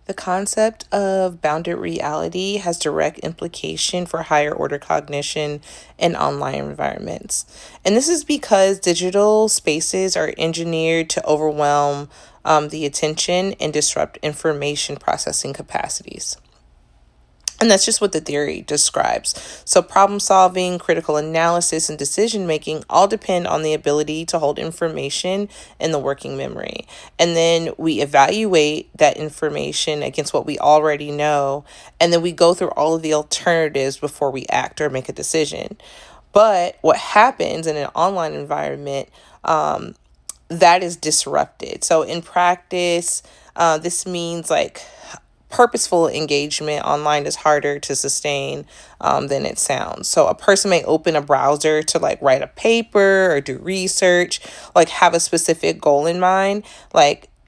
The concept of bounded reality has direct implication for higher order cognition in online environments. And this is because digital spaces are engineered to overwhelm the attention and disrupt information processing capacities. And that's just what the theory describes. So, problem solving, critical analysis, and decision making all depend on the ability to hold information in the working memory. And then we evaluate that information against what we already know. And then we go through all of the alternatives before we act or make a decision. But what happens in an online environment, that is disrupted. So, in practice, this means like purposeful engagement online is harder to sustain than it sounds. So a person may open a browser to like write a paper or do research, like have a specific goal in mind,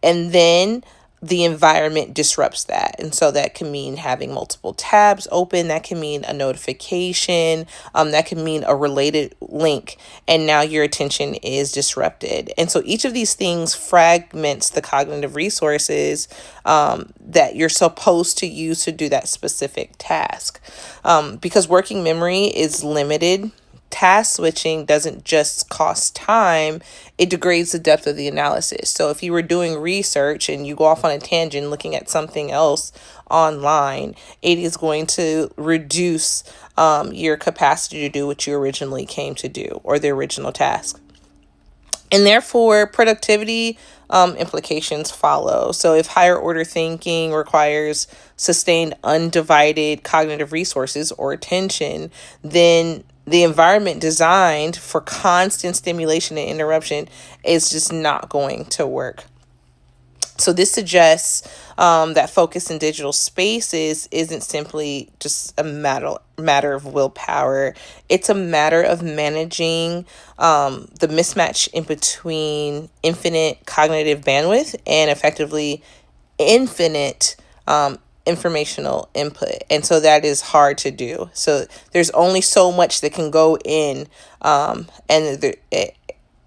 and then the environment disrupts that. And so that can mean having multiple tabs open, that can mean a notification, that can mean a related link, and now your attention is disrupted. And so each of these things fragments the cognitive resources that you're supposed to use to do that specific task. Because working memory is limited, task switching doesn't just cost time, it degrades the depth of the analysis. So if you were doing research and you go off on a tangent looking at something else online, it is going to reduce your capacity to do what you originally came to do or the original task. And therefore, productivity implications follow. So, if higher order thinking requires sustained, undivided cognitive resources or attention, then the environment designed for constant stimulation and interruption is just not going to work. So this suggests that focus in digital spaces isn't simply just a matter of willpower. It's a matter of managing the mismatch in between infinite cognitive bandwidth and effectively infinite informational input. And so that is hard to do. So there's only so much that can go in, and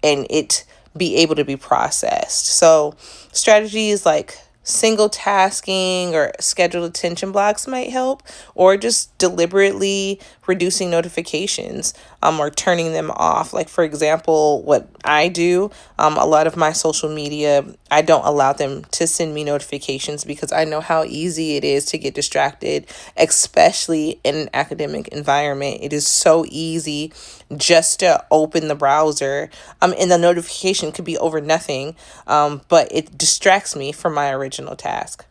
it be able to be processed. So strategies like single tasking or scheduled attention blocks might help, or just deliberately reducing notifications or turning them off. Like, for example, what I do, a lot of my social media, I don't allow them to send me notifications because I know how easy it is to get distracted, especially in an academic environment. It is so easy just to open the browser, and the notification could be over nothing, but it distracts me from my original task.